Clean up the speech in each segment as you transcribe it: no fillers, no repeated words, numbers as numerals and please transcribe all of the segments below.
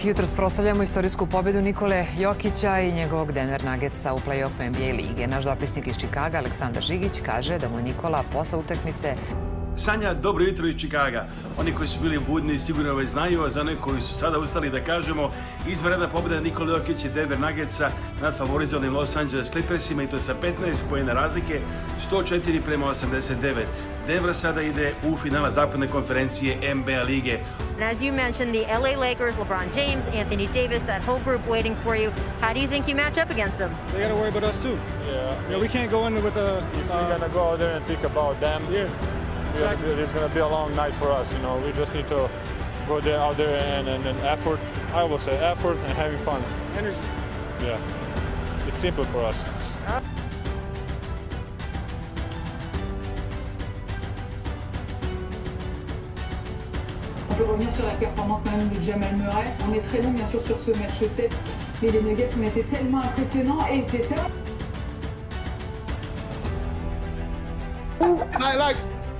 Jutros proslavljamo istorijsku pobjedu Nikole Jokića i njegovog Denver Nuggetsa u play-offu NBA lige. Naš dopisnik iz Čikaga, Aleksandar Žigić, kaže da mu Nikola posle utakmice Sanja, dobro jutro iz Čikaga. Oni koji su bili budni sigurno već znaju, a za one koji su sada ustali da kažemo, izvanredna pobjeda Nikole Jokića i Denver Nuggetsa nad favorizovanim Los Angeles Clippersima i to sa 15 poena razlike, 104-89. Denver sada ide u finala zapadne konferencije NBA lige. As you mentioned, the LA Lakers, LeBron James, Anthony Davis, that whole group waiting for you. How do you think you match up against them? They got to worry about us too. Yeah, we can't go in with a. If we're gonna go out there and think about them, Exactly. It's gonna be a long night for us. You know, we just need to go out there and effort. I will say effort and having fun. Energy. Yeah, it's simple for us. On peut revenir sur la performance quand même de Jamal Murray. On est très long bien sûr sur ce match 7, mais les Nuggets ont été tellement impressionnants et c'était... Like,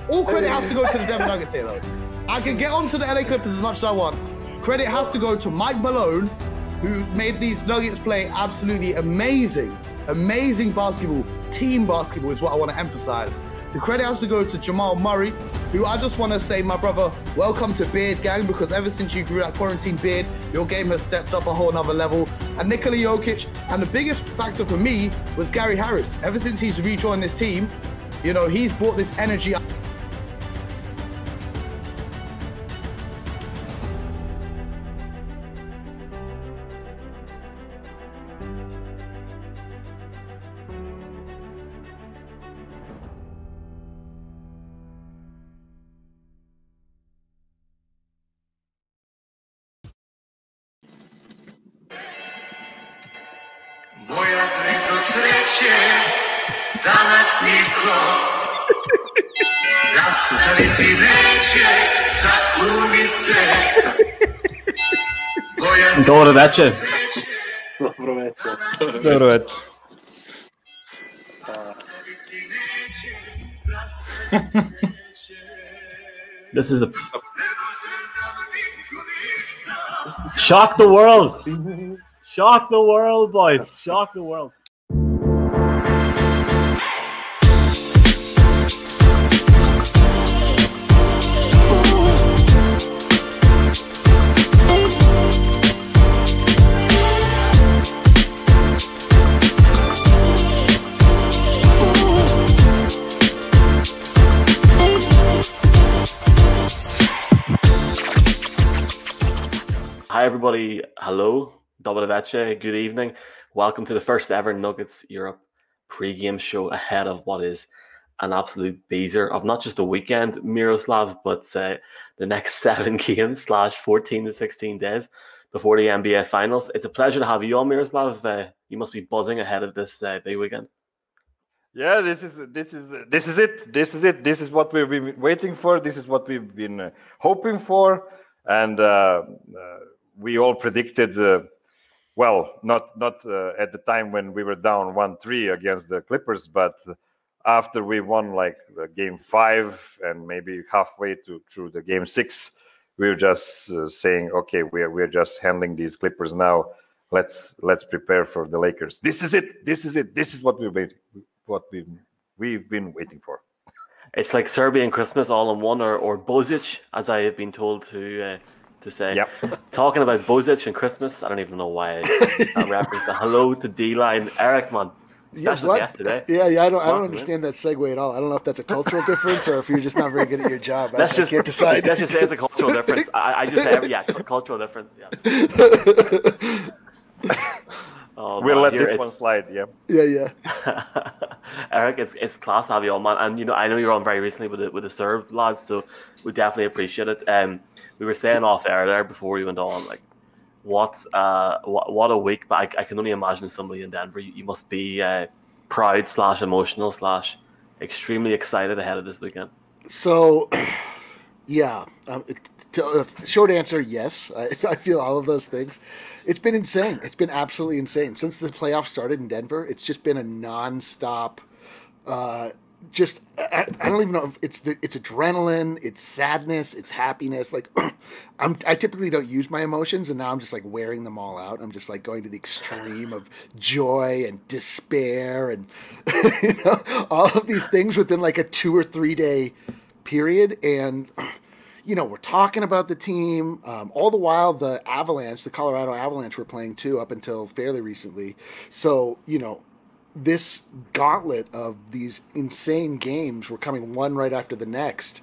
all credit has to go to the Denver Nuggets here though. I can get onto the LA Clippers as much as I want. Credit has to go to Mike Malone, who made these Nuggets play absolutely amazing. Amazing basketball. Team basketball is what I want to emphasize. The credit has to go to Jamal Murray, who I just want to say, my brother, welcome to Beard Gang, because ever since you grew that quarantine beard, your game has stepped up a whole nother level. And Nikola Jokic, and the biggest factor for me was Gary Harris. Ever since he's rejoined this team, you know, he's brought this energy up. Moja zrito sreće, danas niko nastaviti neće, zakuni se. Dobro večer. Dobro večer. This is the shock the world. Shock the world, boys. Shock the world. Hi, everybody. Hello. Dobre večer, good evening. Welcome to the first ever Nuggets Europe pre-game show ahead of what is an absolute beezer of not just the weekend, Miroslav, but the next 7 games / 14 to 16 days before the NBA Finals. It's a pleasure to have you on, Miroslav. You must be buzzing ahead of this big weekend. Yeah, this is it. This is what we've been waiting for. This is what we've been hoping for, and we all predicted. Well, not at the time when we were down 1-3 against the Clippers, but after we won like game 5 and maybe halfway through the game 6, we were just saying, okay, we're just handling these Clippers now. Let's prepare for the Lakers. This is it. This is what we've been waiting for. It's like Serbian Christmas all in one, or Bozic, as I have been told to say. Yep. Talking about Bozic and Christmas, I don't even know why that reference. The hello to D-line, Eric, man, special guest today. I don't understand that segue at all. I don't know if that's a cultural difference or if you're just not very good at your job. I can't decide. Let's just say it's a cultural difference. I just say cultural difference. Yeah. Oh, we'll let this one slide. Yeah. Eric, it's class to have you on, man. And I know you're on very recently with the Serb lads, so we definitely appreciate it. We were saying off air there before we went on, like, what a week. But I can only imagine somebody in Denver. You must be proud / emotional / extremely excited ahead of this weekend. So, yeah. Short answer, yes. I feel all of those things. It's been insane. It's been absolutely insane. Since the playoffs started in Denver, it's just been a nonstop just I don't even know if it's adrenaline, it's sadness, it's happiness. Like I typically don't use my emotions, and now I'm just like wearing them all out. I'm just like going to the extreme of joy and despair and all of these things within like a 2 or 3 day period. And we're talking about the team. All the while, the Colorado Avalanche were playing too up until fairly recently. So this gauntlet of these insane games were coming one right after the next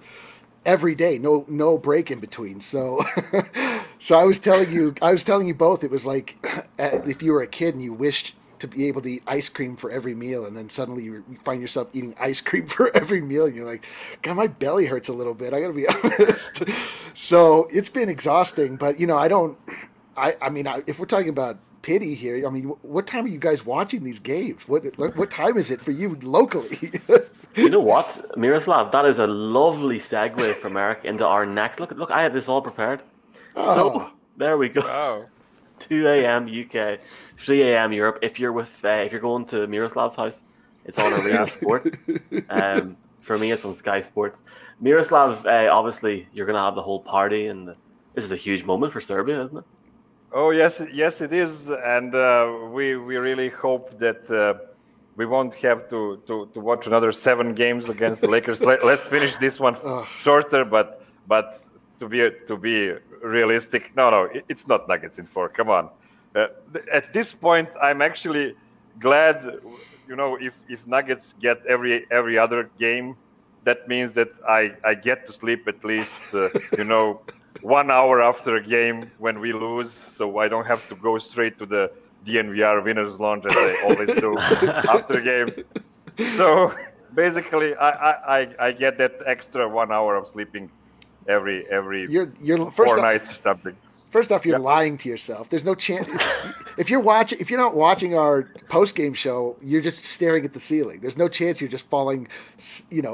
every day, no break in between. So I was telling you both, it was like if you were a kid and you wished to be able to eat ice cream for every meal, and then suddenly you find yourself eating ice cream for every meal, and you're like, God, my belly hurts a little bit, I gotta be honest. So it's been exhausting, but I mean, if we're talking about pity here, I mean, what time are you guys watching these games? What time is it for you locally? You know what, Miroslav, that is a lovely segue from Eric into our next look. I had this all prepared. Oh. So there we go. Wow. 2 a.m. UK, 3 a.m. Europe. If you're if you're going to Miroslav's house, it's on Arena Sport. For me, it's on Sky Sports. Miroslav, obviously, you're going to have the whole party, and this is a huge moment for Serbia, isn't it? Oh yes, it is, and we really hope that we won't have to watch another 7 games against the Lakers. Let's finish this one shorter, but to be realistic, no, it's not Nuggets in 4. Come on. At this point, I'm actually glad. If Nuggets get every other game, that means that I get to sleep at least 1 hour after a game when we lose, so I don't have to go straight to the DNVR winners lounge as I always do after games. So basically, I get that extra 1 hour of sleeping every you're 4 nights or something. First off, you're lying to yourself. There's no chance. If you're not watching our post-game show, you're just staring at the ceiling. There's no chance you're just falling,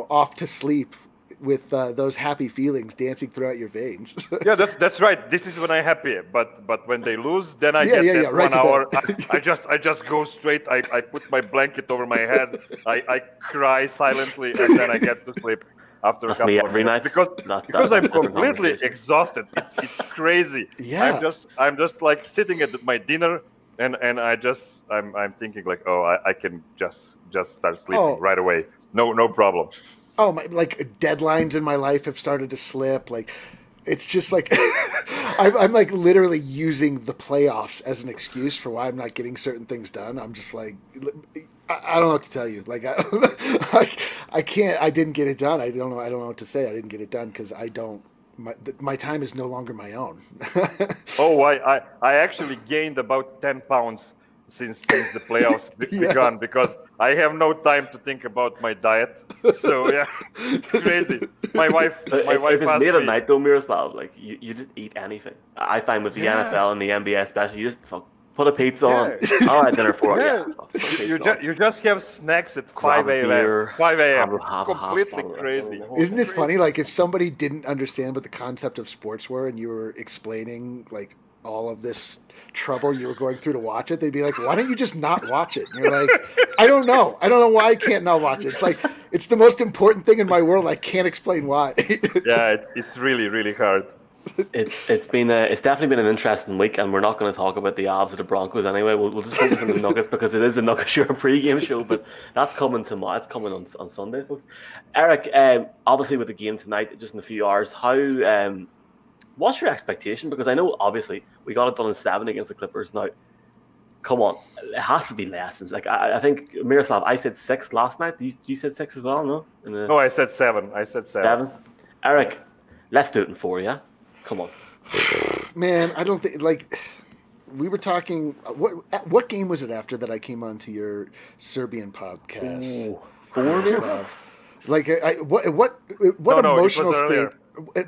off to sleep with those happy feelings dancing throughout your veins. Yeah, that's right. This is when I'm happy. But when they lose, then I get that right 1 hour. I just go straight. I put my blanket over my head. I cry silently, and then I get to sleep after That's a couple me of every minutes. night. Because I'm completely exhausted. It's crazy. Yeah. I'm just like sitting at my dinner, and I'm thinking like, I can just start sleeping right away. No problem. Oh, my, like deadlines in my life have started to slip. Like, it's just like I'm like literally using the playoffs as an excuse for why I'm not getting certain things done. I'm just like, I don't know what to tell you. Like, I can't. I didn't get it done. I don't know what to say. I didn't get it done because I don't. My time is no longer my own. I actually gained about 10 pounds since the playoffs began because I have no time to think about my diet. So yeah, it's crazy. My wife if it's late at night though, Miroslav, like you just eat anything. I find with the NFL and the NBA especially, you just put a pizza on. All right, dinner for you just have snacks at 5 a.m. 5 a.m. It's completely crazy. Isn't this funny? Like if somebody didn't understand what the concept of sports were and you were explaining like all of this trouble you were going through to watch it, they'd be like, why don't you just not watch it? And you're like, I don't know why I can't not watch it. It's like, it's the most important thing in my world. I can't explain why. Yeah, it's really, really hard. It's definitely been an interesting week, and we're not going to talk about the Avs or the Broncos anyway. We'll just focus on the Nuggets because it is a Nuggets Show pre-game show, but that's coming tomorrow. It's coming on Sunday, folks. Eric, obviously with the game tonight, just in a few hours, how what's your expectation? Because I know, obviously, we got it done in 7 against the Clippers. Now, come on. It has to be lessons. Like, I think, Miroslav, I said 6 last night. You said 6 as well, no? No, I said 7. 7? Eric, let's do it in 4, yeah? Come on. Man, I don't think, like, we were talking, what game was it after that I came on to your Serbian podcast? Ooh, 4? Like, what emotional state?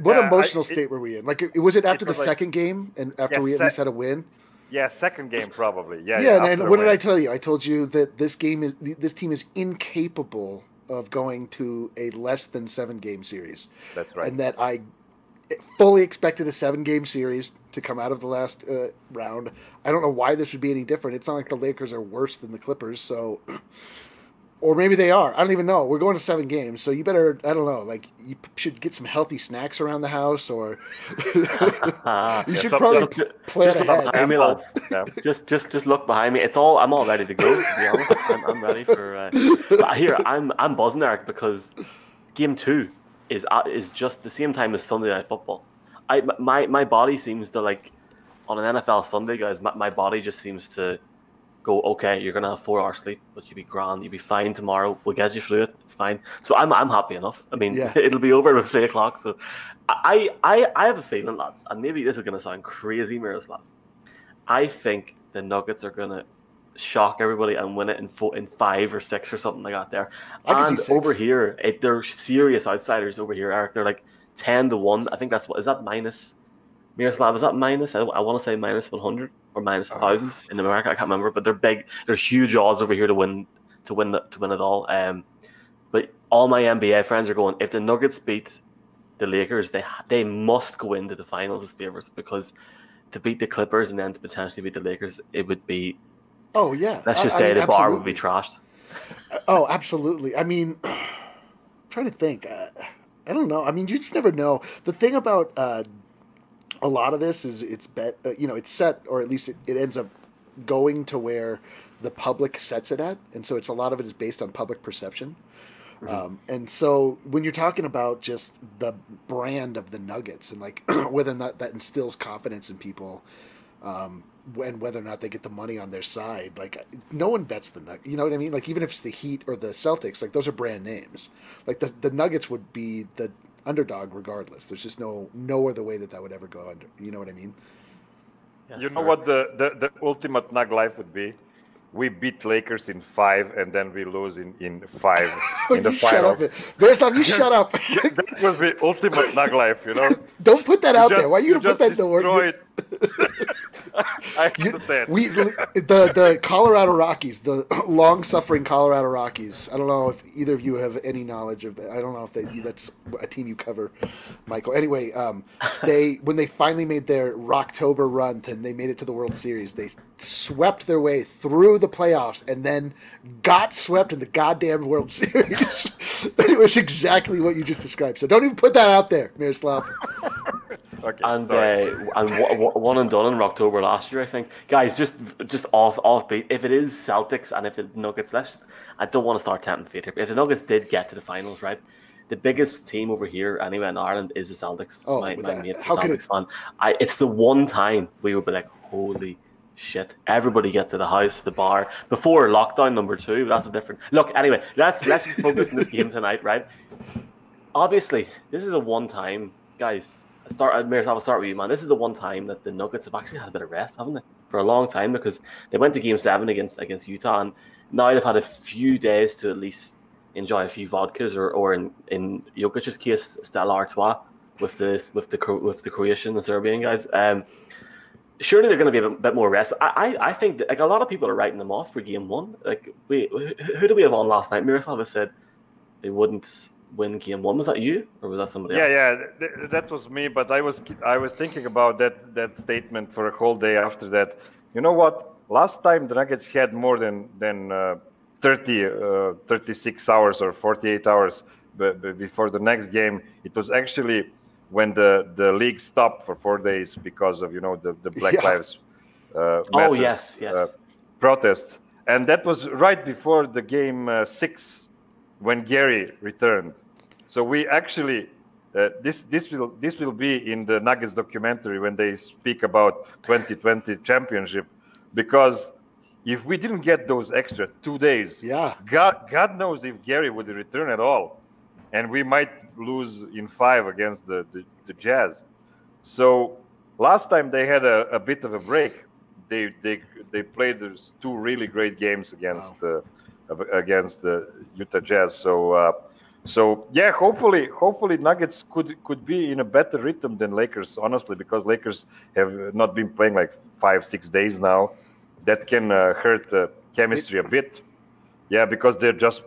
What emotional state were we in? Like, was it after the second game and after we at least had a win? Yeah, second game probably. Yeah. And what did I tell you? I told you that this team is incapable of going to a less than 7 game series. That's right. And that I fully expected a 7 game series to come out of the last round. I don't know why this would be any different. It's not like the Lakers are worse than the Clippers, so Or maybe they are. I don't even know. We're going to 7 games, so you better, I don't know, like, you should get some healthy snacks around the house, or you should probably plan ahead. Behind me, lads. Yeah. Just look behind me. I'm all ready to go, to be honest. I'm ready for... here, I'm buzzing, Eric, because Game 2 is just the same time as Sunday Night Football. My body seems to, like, on an NFL Sunday, guys, my body just seems to go, okay, you're gonna have 4 hours sleep, but you'll be grand, you'll be fine tomorrow, we'll get you through it, it's fine. So I'm happy enough. I mean, it'll be over at 3 o'clock. So I have a feeling, lads, and maybe this is gonna sound crazy, Miroslav. I think the Nuggets are gonna shock everybody and win it in 5 or 6 or something like that there. And over here, they're serious outsiders over here, Eric. They're like 10-1. I think that's what is that minus. Miroslav, is that minus? I want to say minus 100 or minus 1,000 in America. I can't remember, but they're big. They're huge odds over here to win it all. But all my NBA friends are going, if the Nuggets beat the Lakers, they must go into the finals as favorites, because to beat the Clippers and then to potentially beat the Lakers, it would be. Oh yeah. Let's just say the bar would be trashed. Oh, absolutely. I mean, I'm trying to think. I don't know. I mean, you just never know. The thing about a lot of this is it's set, or at least it ends up going to where the public sets it at, and so a lot of it is based on public perception. Mm-hmm. And so when you're talking about just the brand of the Nuggets and like whether or not that instills confidence in people, and whether or not they get the money on their side, like no one bets the Nuggets. You know what I mean? Like even if it's the Heat or the Celtics, like those are brand names. Like the Nuggets would be the underdog regardless. There's just no other way that would ever go under. You know what I mean? Yes, you know what the ultimate Nug life would be? We beat Lakers in 5 and then we lose in 5 in the finals. Miroslav, you shut up. That was the ultimate Nug life, you know? Don't put that out there. Why are you going to put that in the word? I understand. The Colorado Rockies, the long-suffering Colorado Rockies. I don't know if either of you have any knowledge of that. I don't know if that's a team you cover, Michael. Anyway, when they finally made their Rocktober run and they made it to the World Series, they swept their way through the playoffs and then got swept in the goddamn World Series. It was exactly what you just described. So don't even put that out there, Miroslav. Okay, and one and done in October last year, I think. Guys, just offbeat. If it is Celtics and if the Nuggets, I don't want to start tempting fate here, but if the Nuggets did get to the finals, right, the biggest team over here anyway in Ireland is the Celtics. Oh, my mate's a Celtics fan. It's the one time we would be like, holy shit, everybody get to the house, the bar, before lockdown number 2, but that's a different... Look, anyway, let's just focus on this game tonight, right? Obviously, this is the one time, guys... Miroslav, I'll start with you, man. This is the one time that the Nuggets have actually had a bit of rest, haven't they? For a long time, because they went to Game 7 against Utah, and now they've had a few days to at least enjoy a few vodkas, or in Jokic's case, Stella Artois with the Croatian and Serbian guys. Surely they're going to be a bit more rest. I think that, like, a lot of people are writing them off for Game 1. Like, who do we have on last night? Miroslav said they wouldn't win Game 1. Was that you, or was that somebody else? Yeah, that was me. But I was thinking about that statement for a whole day after that. You know what? Last time the Nuggets had more than 36 hours or 48 hours before the next game. It was actually when the league stopped for 4 days because of the Black Lives Matter protests, and that was right before the game 6 when Gary returned. So we actually this will be in the Nuggets documentary when they speak about 2020 championship, because if we didn't get those extra 2 days, God knows if Gary would return at all, and we might lose in 5 against the Jazz. So last time they had a bit of a break. They played those 2 really great games against the Utah Jazz. So yeah, hopefully Nuggets could be in a better rhythm than Lakers, honestly, because Lakers have not been playing like 5-6 days now. That can hurt the chemistry a bit. Yeah, because they're just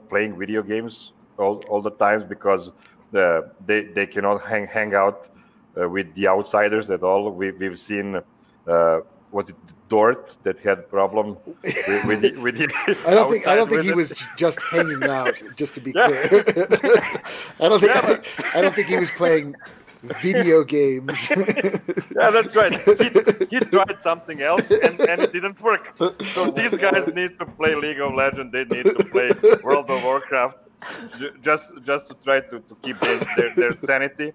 playing video games all the times, because they cannot hang out with the outsiders at all. We've seen was it Dort that had problem with the I don't think he was just hanging out. Just to be clear, I don't think he was playing video games. Yeah, that's right. He tried something else and it didn't work. So these guys need to play League of Legends. They need to play World of Warcraft just to try to keep their sanity.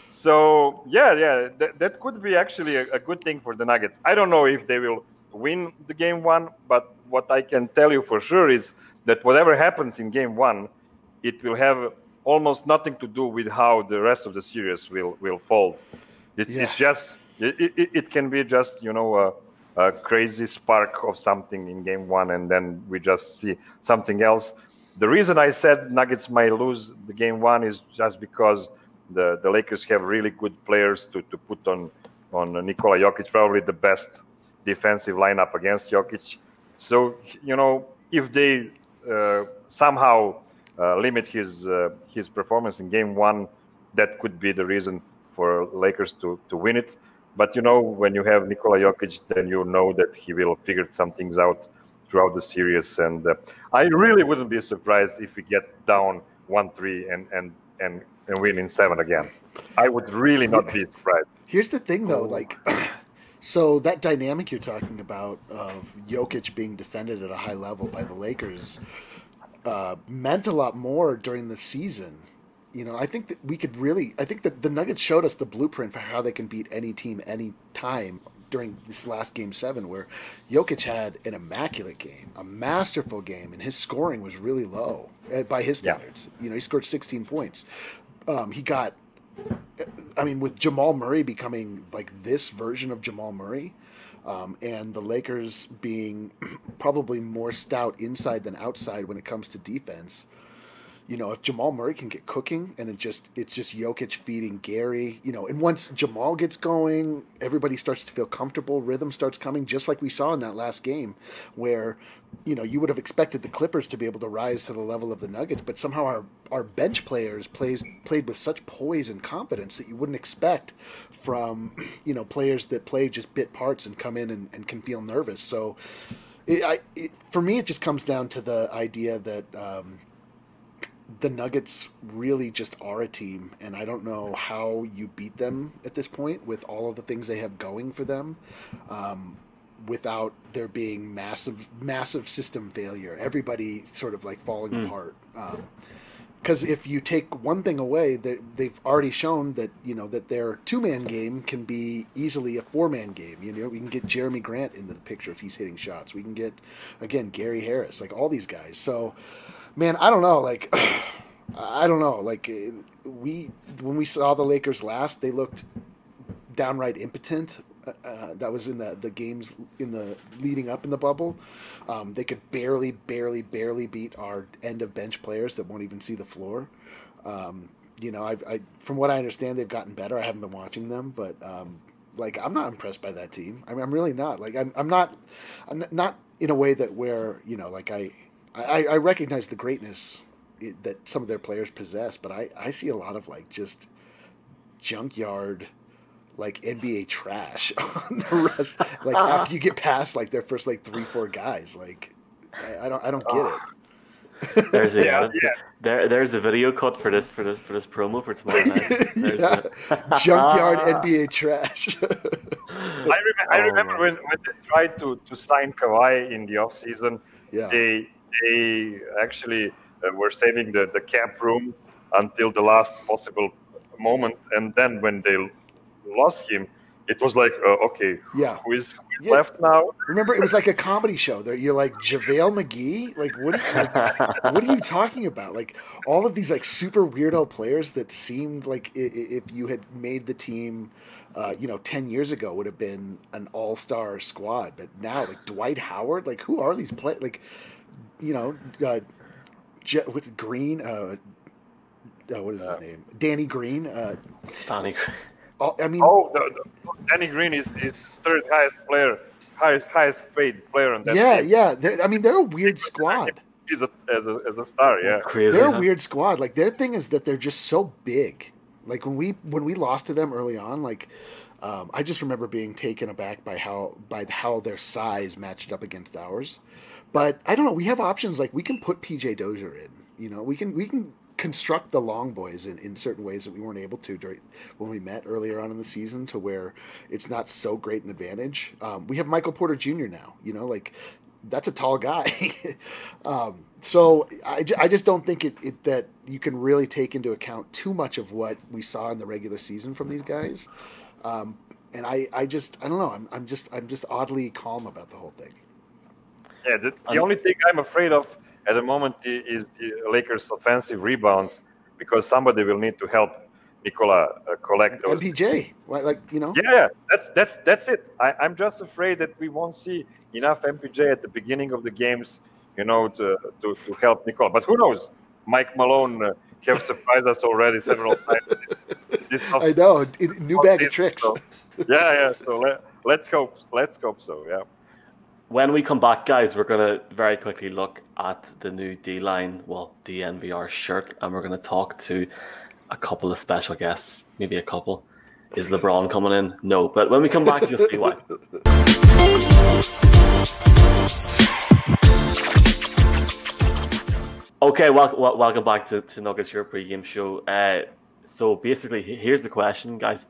So that could be actually a good thing for the Nuggets. I don't know if they will win the game one, but what I can tell you for sure is that whatever happens in game one, it will have almost nothing to do with how the rest of the series will fold. It's just it can be just a crazy spark of something in game one, and then we just see something else. The reason I said Nuggets might lose the game one is just because the Lakers have really good players to put on Nikola Jokic, probably the best defensive lineup against Jokic. So if they somehow limit his performance in game one, that could be the reason for Lakers to win it. But when you have Nikola Jokic, then you know that he will figure some things out throughout the series. And I really wouldn't be surprised if we get down 1-3 and win in 7 again. I would really not be surprised. Here's the thing, though, so that dynamic you're talking about of Jokic being defended at a high level by the Lakers meant a lot more during the season. I think that I think that the Nuggets showed us the blueprint for how they can beat any team any time during this last game 7, where Jokic had an immaculate game, a masterful game, and his scoring was really low by his standards. He scored 16 points. With Jamal Murray becoming like this version of Jamal Murray, and the Lakers being probably more stout inside than outside when it comes to defense. If Jamal Murray can get cooking and it's just Jokic feeding Gary, and once Jamal gets going, everybody starts to feel comfortable, rhythm starts coming, just like we saw in that last game where, you would have expected the Clippers to be able to rise to the level of the Nuggets, but somehow our bench players played with such poise and confidence that you wouldn't expect from, players that play just bit parts and come in and can feel nervous. So for me, it just comes down to the idea that, the Nuggets really just are a team, and I don't know how you beat them at this point with all of the things they have going for them, without there being massive system failure. Everybody sort of like falling apart. Because if you take one thing away, they've already shown that that their 2-man game can be easily a 4-man game. We can get Jeremy Grant into the picture if he's hitting shots. We can get again Gary Harris, like all these guys. So. Man, I don't know. When we saw the Lakers last, they looked downright impotent. That was in the games in the leading up in the bubble. They could barely beat our end of bench players that won't even see the floor. From what I understand, they've gotten better. I haven't been watching them, but I'm not impressed by that team. I'm really not. I'm not in a way that where I recognize the greatness that some of their players possess, but I see a lot of just junkyard, NBA trash on the rest. After you get past their first 3-4 guys, I don't get it. There's a video cut for this promo for tomorrow night. Junkyard NBA trash. I remember when they tried to sign Kawhi in the off season. Yeah. They actually were saving the camp room until the last possible moment, and then when they lost him, it was like, okay, who is left now? Remember, it was like a comedy show. You're like JaVale McGee. What are you talking about? All of these super weirdo players that seemed like if you had made the team, 10 years ago would have been an all-star squad. But now, Dwight Howard, who are these players? With Green, what is his name? Danny Green. Danny Green. Danny Green is third highest player, highest paid player on that team. Yeah. They're a weird squad. He's as a star, yeah. Crazy, they're a weird squad. Their thing is that they're just so big. When we lost to them early on, I just remember being taken aback by how their size matched up against ours. But I don't know. We have options like we can put PJ Dozier in. You know, we can construct the long boys in certain ways that we weren't able to when we met earlier on in the season, to where it's not so great an advantage. We have Michael Porter Jr. now. You know, like that's a tall guy. So I just don't think that you can really take into account too much of what we saw in the regular season from these guys. And I don't know. I'm just oddly calm about the whole thing. Yeah, the only thing I'm afraid of at the moment is the Lakers' offensive rebounds, because somebody will need to help Nikola collect those. MPJ, like, you know. Yeah, that's it. I'm just afraid that we won't see enough MPJ at the beginning of the games, you know, to help Nikola. But who knows? Mike Malone have surprised us already several times. I know, new bag of tricks. So, yeah. So let's hope so. Yeah. When we come back, guys, we're going to very quickly look at the new D-Line, DNVR shirt, and we're going to talk to a couple of special guests, maybe a couple. Is LeBron coming in? No, but when we come back, you'll see why. Okay, welcome back to Nuggets, your pregame show. So basically, here's the question, guys.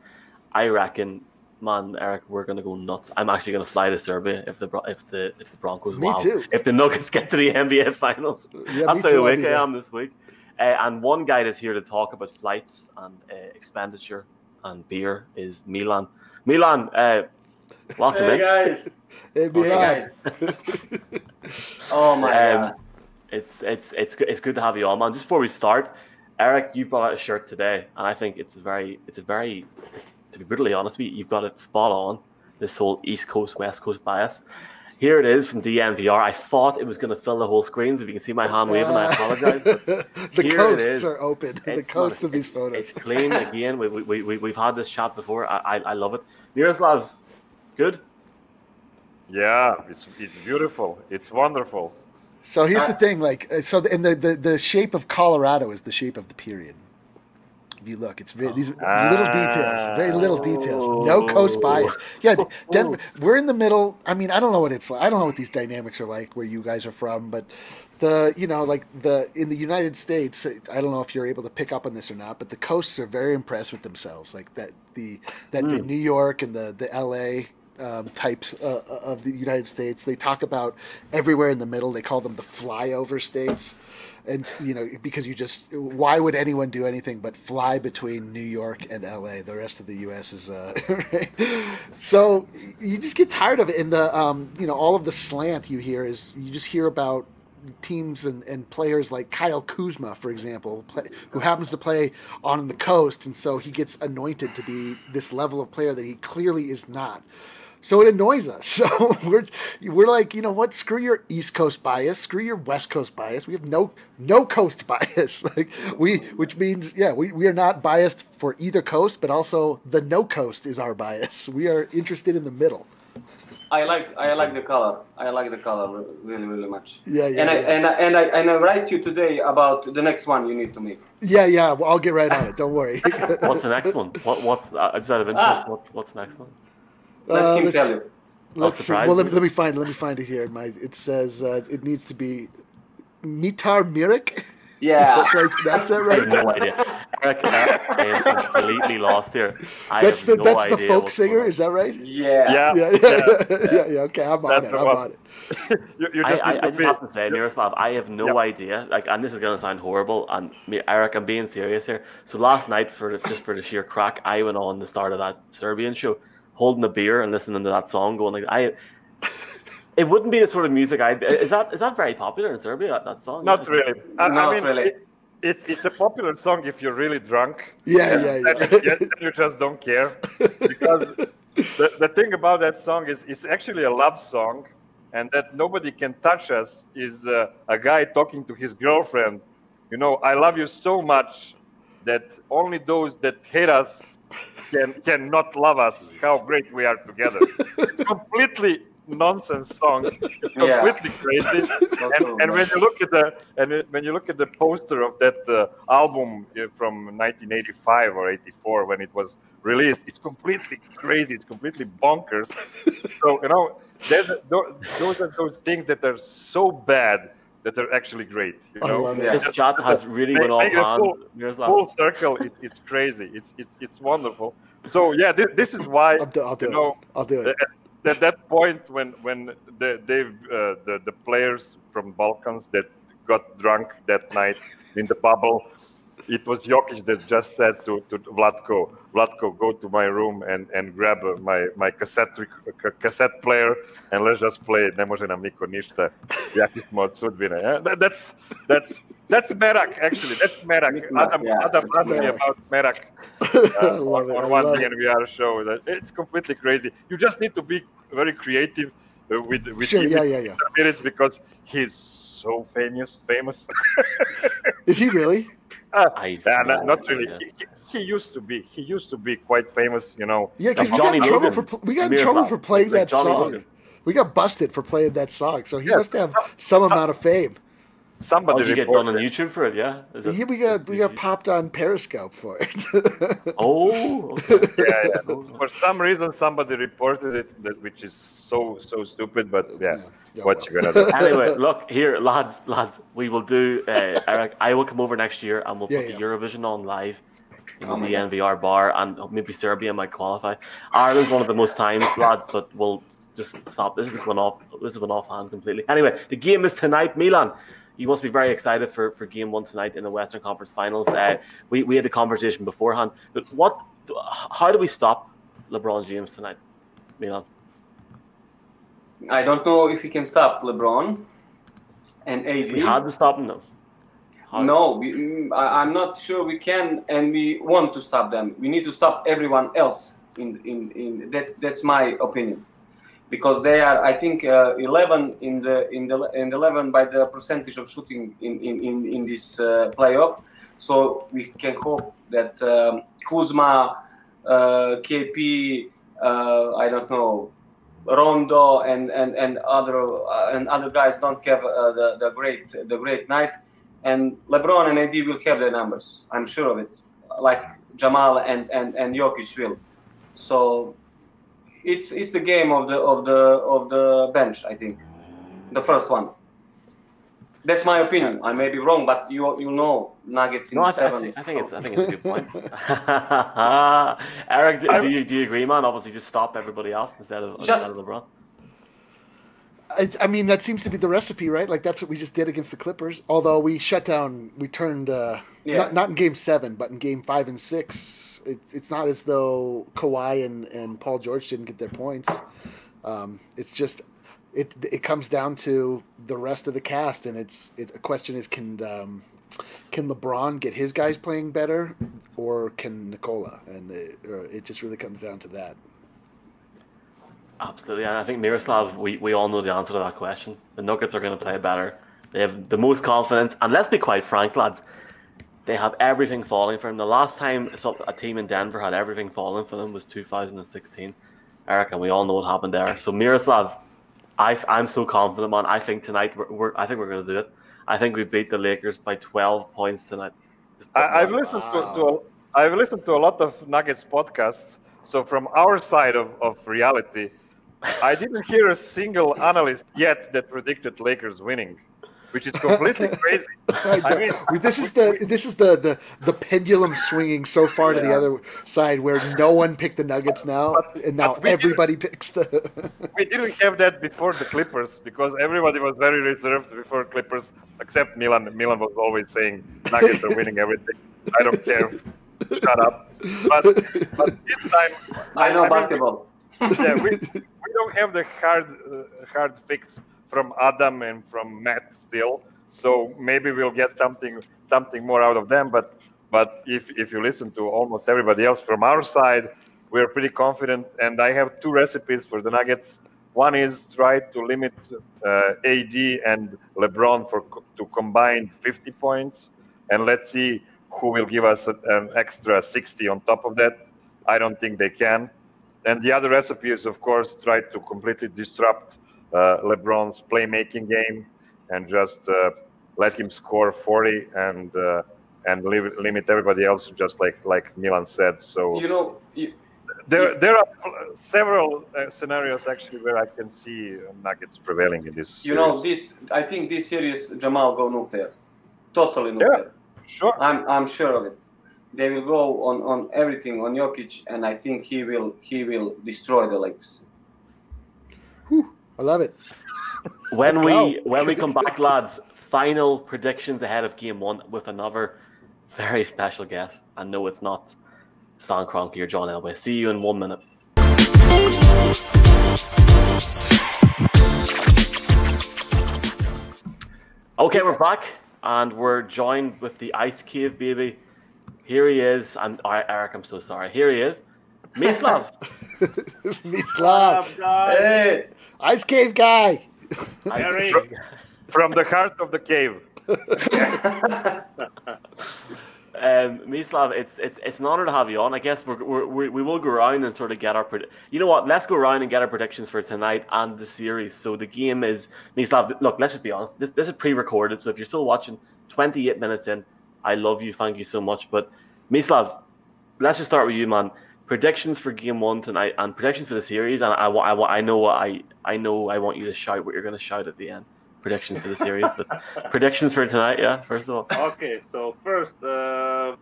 I reckon, man, Eric, we're gonna go nuts. I'm actually gonna fly to Serbia if the Broncos Me too. If the Nuggets get to the NBA Finals. Yeah, that's how awake I am this week. And one guy that's here to talk about flights and expenditure and beer is Milan. Milan, welcome in. Guys. Hey, Milan. Oh my God. It's good to have you on, man. Just before we start, Eric, you brought out a shirt today, and I think it's a very, to be brutally honest with you, you've got it spot on, this whole East Coast, West Coast bias. Here it is from DNVR. I thought it was going to fill the whole screen, so if you can see my hand waving, I apologize. The coasts are open. The coasts of these photos. It's clean again. We've had this chat before. I love it. Miroslav, good? Yeah, it's beautiful. It's wonderful. So here's the thing, and the shape of Colorado is the shape of the period. If you look, it's these little details, very little details. No coast bias. Yeah, Denver. We're in the middle. I mean, I don't know what it's like. I don't know what these dynamics are like where you guys are from, but in the United States, I don't know if you're able to pick up on this or not, but the coasts are very impressed with themselves. Like the New York and the LA types of the United States, they talk about everywhere in the middle. They call them the flyover states. And, because why would anyone do anything but fly between New York and LA? The rest of the U.S. is, right? So you just get tired of it. And all of the slant you hear you just hear about teams and players like Kyle Kuzma, for example, who happens to play on the coast. And so he gets anointed to be this level of player that he clearly is not. So it annoys us. So we're like, you know what? Screw your East Coast bias. Screw your West Coast bias. We have no coast bias. Which means, we are not biased for either coast, but also the no coast is our bias. We are interested in the middle. I like the color. I like the color really, really much. Yeah. And I write you today about the next one you need to make. Yeah. Well, I'll get right on it. Don't worry. What's the next one? What's just out of interest? What's the next one? Let him tell you. Let's see. Well, let me find it here. It says it needs to be Mitar Mirik. Yeah. That's that right? I have no idea. Eric, I am completely lost here. That's the folk singer. Is that right? Yeah. Yeah. Okay, I'm on it. I just have to say, Miroslav, I have no idea. And this is going to sound horrible. And Eric, I'm being serious here. So last night, just for the sheer crack, I went on the start of that Serbian show, holding a beer and listening to that song, going like, it wouldn't be the sort of music is that very popular in Serbia, that song? Not really. Not really. It's a popular song if you're really drunk. Yeah. You just don't care. Because the thing about that song is it's actually a love song, and that nobody can touch us is a guy talking to his girlfriend. I love you so much that only those that hate cannot love us. How great we are together. It's completely nonsense song. It's completely crazy. And when you look at the poster of that album from 1985 or 84 when it was released, it's completely crazy. It's completely bonkers. So those are those things that are so bad that are actually great. This chat has really gone off hand. Full circle. It's crazy. It's wonderful. So yeah, this is why I'll do it. At that point when the players from Balkans that got drunk that night in the bubble, it was Jokic that just said to Vlatko, go to my room and grab my cassette player and let's just play Ne može nam niko ništa, jaki smo od sudbine. That's Merak, actually. That's Merak. Adam asked me about Merak on one DNVR show. It's completely crazy. You just need to be very creative with minutes because he's so famous. Is he really? Not really. He used to be. He used to be quite famous, Yeah, because we got in trouble for playing that song. We got busted for playing that song, so he must have some amount of fame. Somebody did you get done on YouTube for it? Yeah. We got popped on Periscope for it. Okay. Yeah. For some reason, somebody reported it, which is so stupid. But what you gonna do? Anyway, look here, lads. We will do. Eric, I will come over next year and we'll put the Eurovision on live in the DNVR bar, and maybe Serbia might qualify. Ireland's one of the most times, lads, but we'll just stop. This is going off hand completely. Anyway, the game is tonight, Milan. You must be very excited for game one tonight in the Western Conference Finals. We had a conversation beforehand, but how do we stop LeBron James tonight, Milan? I don't know if we can stop LeBron and AD. We had to stop him, though. No, I'm not sure we can, and we want to stop them. We need to stop everyone else. That's my opinion. Because they are, I think, 11 in the 11 by the percentage of shooting in this playoff. So we can hope that Kuzma, KP, I don't know, Rondo and other guys don't have the great night, and LeBron and AD will have their numbers. I'm sure of it, like Jamal and Jokic will. So. It's the game of the bench, I think, the first one. That's my opinion. I may be wrong, but you know Nuggets in 7. I think it's a good point. Eric, do you agree, man? Obviously, just stop everybody else instead of LeBron. I mean, that seems to be the recipe, right? Like that's what we just did against the Clippers. Although we turned not in Game 7, but in Game 5 and 6. It's not as though Kawhi and Paul George didn't get their points. It's just it comes down to the rest of the cast, and a question is can LeBron get his guys playing better, or can Nikola? And it just really comes down to that. Absolutely, and I think Miroslav, we all know the answer to that question. The Nuggets are going to play better. They have the most confidence, and let's be quite frank, lads. They have everything falling for them. The last time a team in Denver had everything falling for them was 2016, Eric, and we all know what happened there. So Miroslav, I'm so confident, man. I think tonight I think we're going to do it. I think we beat the Lakers by 12 points tonight. I've listened to a lot of Nuggets podcasts. So from our side of reality, I didn't hear a single analyst yet that predicted Lakers winning, which is completely crazy. I mean, this is the pendulum swinging so far to the other side where no one picked the Nuggets now, and now everybody picks the. We didn't have that before the Clippers because everybody was very reserved before Clippers, except Milan. Milan was always saying Nuggets are winning everything. I don't care. Shut up. But this time, I know basketball. Yeah, we don't have the hard fix from Adam and from Matt still, so maybe we'll get something more out of them. But if you listen to almost everybody else from our side, we're pretty confident. And I have 2 recipes for the Nuggets. One is try to limit AD and LeBron to combine 50 points, and let's see who will give us an extra 60 on top of that. I don't think they can. And the other recipe is, of course, try to completely disrupt LeBron's playmaking game and just let him score 40 and limit everybody else, just like Milan said. So there are several scenarios actually where I can see Nuggets prevailing in this. I think this series Jamal go nuclear, totally nuclear. Yeah, sure. I'm sure of it. They will go on everything on Jokic, and I think he will destroy the Lakers. Whew, I love it. When we come back, lads, final predictions ahead of Game 1 with another very special guest. I know it's not Stan Kroenke or John Elway. See you in 1 minute. Okay, we're back, and we're joined with the Ice Cave baby. Here he is. Eric, I'm so sorry. Here he is. Mislav. Mislav. Hey. Ice Cave guy. From the heart of the cave. Mislav, it's an honor to have you on. I guess we will go around and sort of get our you know what? Let's go around and get our predictions for tonight and the series. So the game is Mislav. Look, let's just be honest. This is pre-recorded, so if you're still watching, 28 minutes in, I love you. Thank you so much. But Mislav, let's just start with you, man. Predictions for Game 1 tonight and predictions for the series. And I know I want you to shout what you're going to shout at the end. Predictions for the series, but predictions for tonight, yeah, first of all. Okay, so first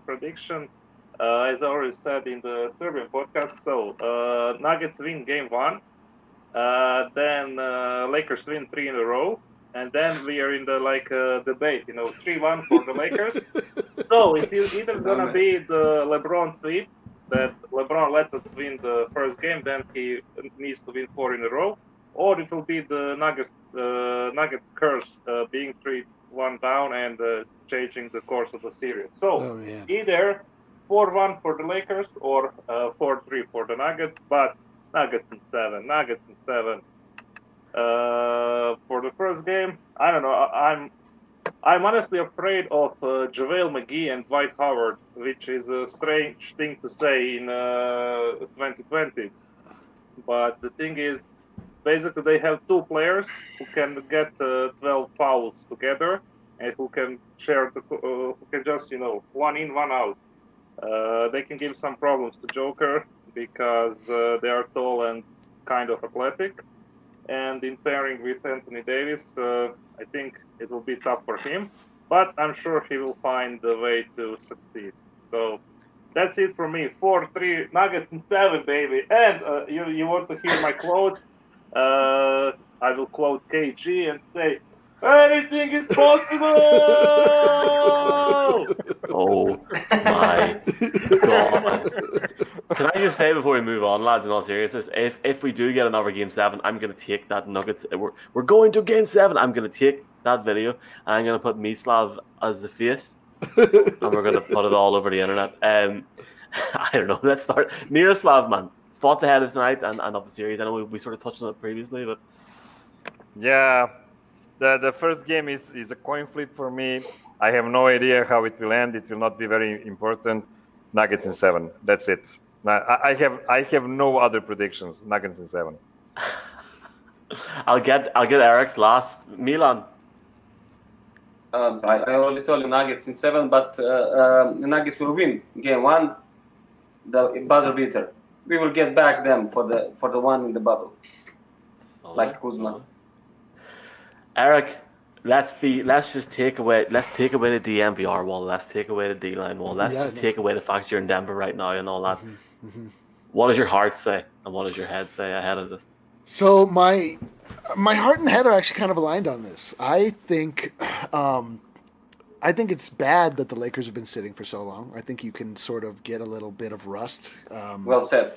prediction, as I already said in the Serbian podcast, so Nuggets win Game 1, then Lakers win 3 in a row, and then we are in the debate, 3-1 for the Lakers. So it is either gonna be the LeBron sweep, that LeBron lets us win the first game, then he needs to win 4 in a row, or it will be the Nuggets curse, being 3-1 down and changing the course of the series. So either 4-1 for the Lakers or 4-3 for the Nuggets, but Nuggets in 7. For the first game, I don't know. I'm honestly afraid of JaVale McGee and Dwight Howard, which is a strange thing to say in 2020. But the thing is, basically, they have 2 players who can get 12 fouls together and who can share who can just, one in, one out. They can give some problems to Joker because they are tall and kind of athletic. And in pairing with Anthony Davis, I think it will be tough for him. But I'm sure he will find the way to succeed. So that's it for me. 4-3, Nuggets in 7, baby. And you want to hear my quote? I will quote KG and say, anything is possible! Oh my God. Can I just say before we move on, lads, in all seriousness, if we do get another Game 7, I'm going to take that Nuggets. We're going to Game 7. I'm going to take that video and I'm going to put Mislav as the face and we're going to put it all over the internet. I don't know. Let's start. Miroslav, man. Thoughts ahead of tonight and of the series. I know we sort of touched on it previously, but yeah, the first game is a coin flip for me. I have no idea how it will end. It will not be very important. Nuggets in 7. That's it. I have no other predictions. Nuggets in 7. I'll get Eric's last. Milan. I already told you Nuggets in 7, but the Nuggets will win Game 1, the buzzer beater. We will get back them for the one in the bubble, like Kuzma. Eric, let's take away the DNVR wall. Let's take away the D-line wall. Let's take away the fact you're in Denver right now and all that. What does your heart say and what does your head say ahead of this? So my heart and head are actually kind of aligned on this. I think it's bad that the Lakers have been sitting for so long. I think you can sort of get a little bit of rust. Well said.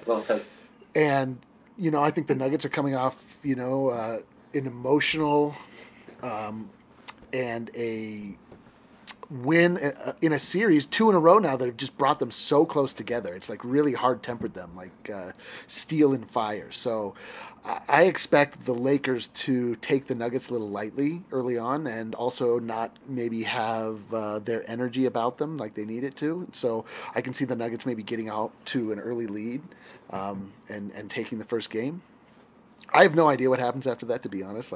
And, I think the Nuggets are coming off, an emotional and a win in a series, 2 in a row now that have just brought them so close together. It's like really hard-tempered them, like steel and fire. So I expect the Lakers to take the Nuggets a little lightly early on, and also not maybe have their energy about them like they need it to. So I can see the Nuggets maybe getting out to an early lead and taking the first game. I have no idea what happens after that, to be honest.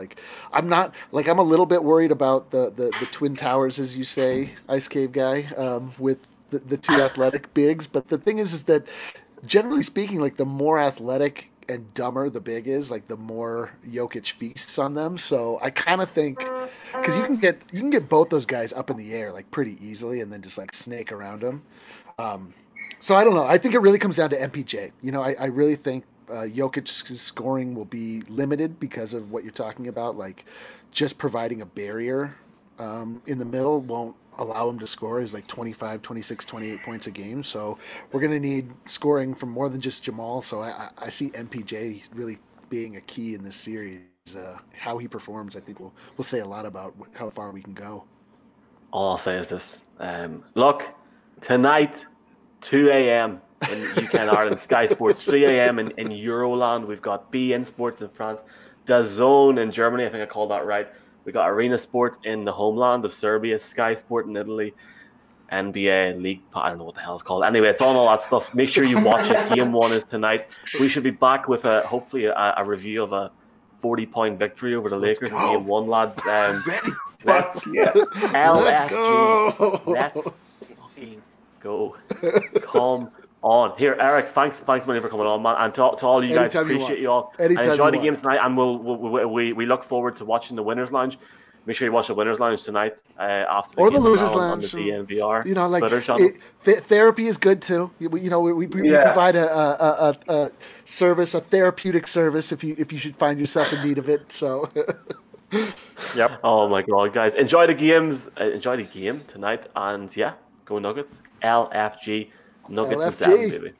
I'm a little bit worried about the Twin Towers, as you say, Ice Cave guy, with the two athletic bigs. But the thing is that generally speaking, the more athletic and dumber the big is, the more Jokic feasts on them. So I kind of think, because you can get both those guys up in the air pretty easily, and then just snake around them. So I don't know. I think it really comes down to MPJ. I really think Jokic's scoring will be limited because of what you're talking about. Just providing a barrier in the middle won't allow him to score is 25, 26, 28 points a game. So we're going to need scoring from more than just Jamal. So I see MPJ really being a key in this series. How he performs, I think, will say a lot about how far we can go. All I'll say is this. Look, tonight, 2 a.m. in UK and Ireland, Sky Sports, 3 a.m. in Euroland. We've got BN Sports in France, DAZN in Germany, I think I called that right. We got Arena Sport in the homeland of Serbia, Sky Sport in Italy, NBA League. I don't know what the hell it's called. Anyway, it's on all that stuff. Make sure you watch it. Game 1 is tonight. We should be back with hopefully a review of a 40-point victory over the Lakers in Game 1, lad. Let's LFG. Let's fucking go. Come on. Here, Eric, thanks many for coming on, man. And to all you guys, appreciate you all. And enjoy the games tonight, and we look forward to watching the Winners Lounge. Make sure you watch the Winners Lounge tonight after the or game the Losers Lounge on the DNVR Twitter channel. Therapy is good too. We provide a service, a therapeutic service if you should find yourself in need of it. So. Yep. Oh my God, guys, enjoy the games. Enjoy the game tonight, and yeah, go Nuggets. LFG. Nuggets and 7, baby.